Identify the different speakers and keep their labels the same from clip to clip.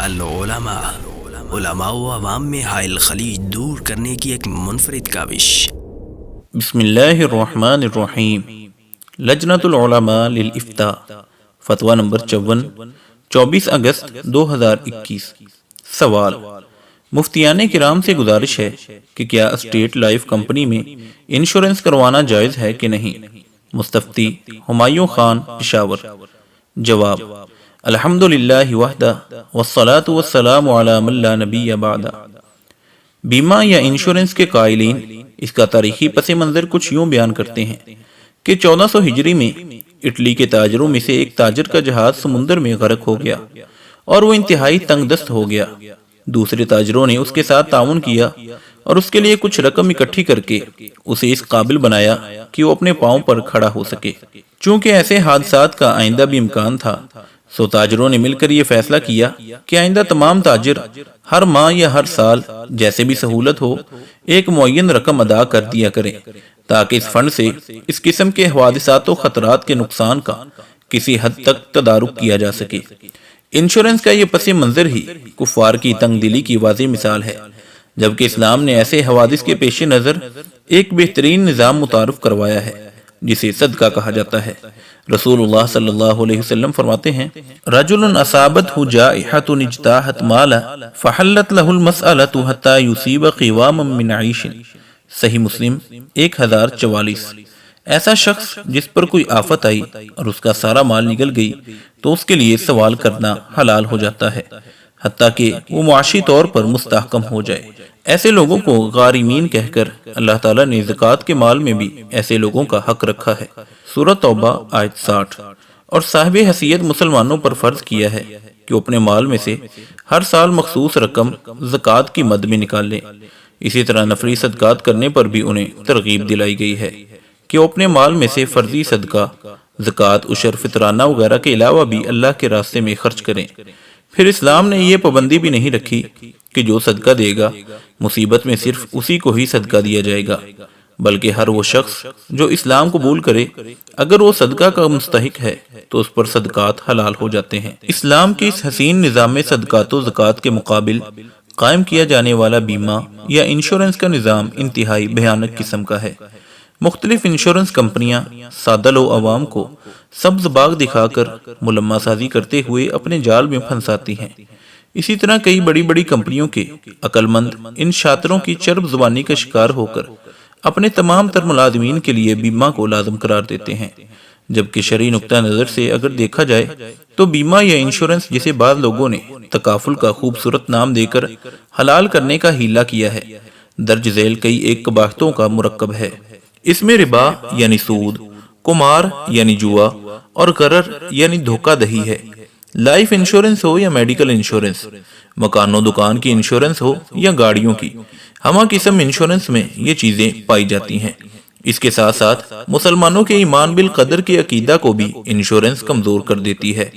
Speaker 1: العلماء، علماء و عوام میں حائل خلیج دور کرنے کی ایک منفرد کاوش۔
Speaker 2: بسم اللہ الرحمن الرحیم۔ لجنۃ العلماء للافتاء، فتویٰ نمبر 54، 24 اگست 2021۔ سوال: مفتیان کرام سے گزارش ہے کہ کیا اسٹیٹ لائف کمپنی میں انشورنس کروانا جائز ہے کہ نہیں؟ مستفتی: ہمایوں خان، پشاور۔ جواب: الحمدللہ وحدہ والصلاة والسلام علی من لا نبی بعدہ۔ بیمہ یا انشورنس کے قائلین اس کا تاریخی پس منظر کچھ یوں بیان کرتے ہیں کہ 1400 ہجری میں اٹلی کے تاجروں میں سے ایک تاجر کا جہاز سمندر میں غرق ہو گیا اور وہ انتہائی تنگ دست ہو گیا۔ دوسرے تاجروں نے اس کے ساتھ تعاون کیا اور اس کے لیے کچھ رقم اکٹھی کر کے اسے اس قابل بنایا کہ وہ اپنے پاؤں پر کھڑا ہو سکے۔ چونکہ ایسے حادثات کا آئندہ بھی امکان تھا، سو تاجروں نے مل کر یہ فیصلہ کیا کہ آئندہ تمام تاجر ہر ماہ یا ہر سال جیسے بھی سہولت ہو ایک معین رقم ادا کر دیا کریں، تاکہ اس فنڈ سے اس قسم کے حوادثات و خطرات کے نقصان کا کسی حد تک تدارک کیا جا سکے۔ انشورنس کا یہ پس منظر ہی کفار کی تنگ دلی کی واضح مثال ہے، جبکہ اسلام نے ایسے حوادث کے پیش نظر ایک بہترین نظام متعارف کروایا ہے جسے صدقہ کہا جاتا ہے۔ رسول اللہ صلی اللہ علیہ وسلم فرماتے ہیں: رجل اصابتہ جائحۃ اجتاحت مالا فحلت لہ المسألۃ حتی یصیب قواما من عیش۔ صحیح مسلم 1044۔ ایسا شخص جس پر کوئی آفت آئی اور اس کا سارا مال نگل گئی تو اس کے لیے سوال کرنا حلال ہو جاتا ہے، حتیٰ کہ وہ معاشی طور پر مستحکم ہو جائے۔ ایسے لوگوں کو غارمین کہہ کر اللہ تعالیٰ نے زکوٰۃ کے مال میں بھی ایسے لوگوں کا حق رکھا ہے۔ سورۃ توبہ آیت 60۔ اور صاحب حیثیت مسلمانوں پر فرض کیا ہے کہ وہ اپنے مال میں سے ہر سال مخصوص رقم زکوٰۃ کی مد میں نکال لیں۔ اسی طرح نفلی صدقات کرنے پر بھی انہیں ترغیب دلائی گئی ہے کہ وہ اپنے مال میں سے فرضی صدقہ، زکوٰۃ، عشر، فطرانہ وغیرہ کے علاوہ بھی اللہ کے راستے میں خرچ کریں۔ پھر اسلام نے یہ پابندی بھی نہیں رکھی کہ جو صدقہ دے گا مصیبت میں صرف اسی کو ہی صدقہ دیا جائے گا، بلکہ ہر وہ شخص جو اسلام قبول کرے اگر وہ صدقہ کا مستحق ہے تو اس پر صدقات حلال ہو جاتے ہیں۔ اسلام کے اس حسین نظام میں صدقات و زکوٰۃ کے مقابل قائم کیا جانے والا بیمہ یا انشورنس کا نظام انتہائی بھیانک قسم کا ہے۔ مختلف انشورنس کمپنیاں سادہ لو عوام کو سبز باغ دکھا کر ملما سازی کرتے ہوئے اپنے جال میں پھنساتی ہیں۔ اسی طرح کئی بڑی بڑی کمپنیوں کے عقل مند ان شاطروں کی چرب زبانی کا شکار ہو کر اپنے تمام تر ملازمین کے لیے بیمہ کو لازم قرار دیتے ہیں، جبکہ شرعی نقطہ نظر سے اگر دیکھا جائے تو بیمہ یا انشورنس جسے بعض لوگوں نے تکافل کا خوبصورت نام دے کر حلال کرنے کا ہیلہ کیا ہے، درج ذیل کئی ایک قباحتوں کا مرکب ہے۔ اس میں ربا یعنی سود، قمار یعنی جوا اور غرر یعنی دھوکہ دہی ہے۔ لائف انشورنس ہو یا میڈیکل انشورنس، مکان و دکان کی انشورنس ہو یا گاڑیوں کی، ہمہ قسم انشورنس میں یہ چیزیں پائی جاتی ہیں۔ اس کے ساتھ ساتھ مسلمانوں کے ایمان بالقدر کے عقیدہ کو بھی انشورنس کمزور کر دیتی ہے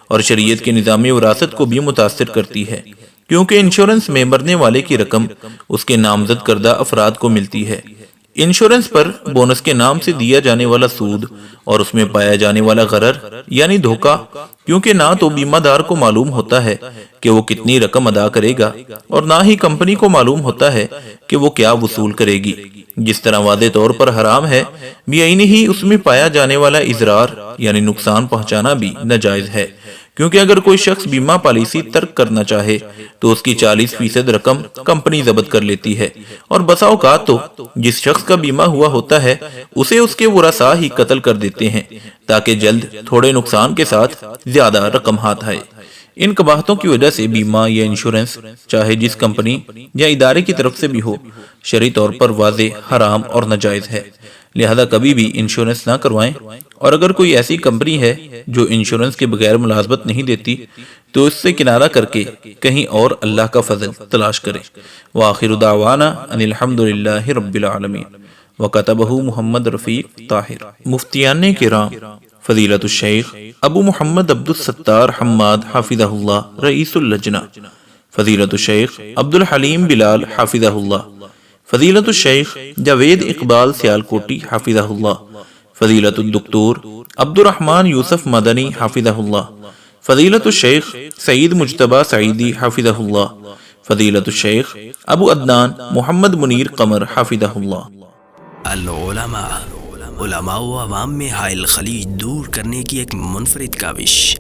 Speaker 2: اور شریعت کے نظام وراثت کو بھی متاثر کرتی ہے، کیونکہ انشورنس میں مرنے والے کی رقم اس کے نامزد کردہ افراد کو ملتی ہے۔ انشورنس پر بونس کے نام سے دیا جانے والا سود اور اس میں پایا جانے والا غرر یعنی دھوکہ، کیونکہ نہ تو بیمہ دار کو معلوم ہوتا ہے کہ وہ کتنی رقم ادا کرے گا اور نہ ہی کمپنی کو معلوم ہوتا ہے کہ وہ کیا وصول کرے گی۔ جس طرح واضح طور پر حرام ہے، بعینی ہی اس میں پایا جانے والا اضرار یعنی نقصان پہنچانا بھی ناجائز ہے، کیونکہ اگر کوئی شخص بیمہ پالیسی ترک کرنا چاہے تو اس کی 40% رقم کمپنی ضبط کر لیتی ہے، اور بسا اوقات تو جس شخص کا بیمہ ہوا ہوتا ہے اسے اس کے ورثاء ہی قتل کر دیتے ہیں تاکہ جلد تھوڑے نقصان کے ساتھ زیادہ رقم ہاتھ آئے۔ ان قباحتوں کی وجہ سے بیمہ یا انشورنس چاہے جس کمپنی یا ادارے کی طرف سے بھی ہو شرعی طور پر واضح حرام اور ناجائز ہے، لہذا کبھی بھی انشورنس نہ کروائیں، اور اگر کوئی ایسی کمپنی ہے جو انشورنس کے بغیر ملازمت نہیں دیتی تو اس سے کنارہ کر کے کہیں اور اللہ کا فضل تلاش کریں۔ وآخر دعوانا ان الحمدللہ رب العالمین۔ وکتبہ محمد رفیق طاہر۔ مفتیان کرام فضیلت الشیخ ابو محمد عبد الستار حماد حافظہ اللہ رئیس اللجنہ، فضیلت الشیخ عبد الحلیم بلال حافظہ اللہ، فضیلت الشیخ جاوید اقبال سیالکوٹی حافظہ اللہ، فضیلت الدکتور عبد الرحمن یوسف مدنی حافظہ اللہ، فضیلت الشیخ سعید مجتبی سعیدی حفظہ اللہ، فضیلت الشیخ ابو عدنان محمد منیر قمر حفظہ اللہ۔
Speaker 1: العلماء، علماء و عوام میں حائل خلیج دور کرنے کی ایک منفرد کاوش۔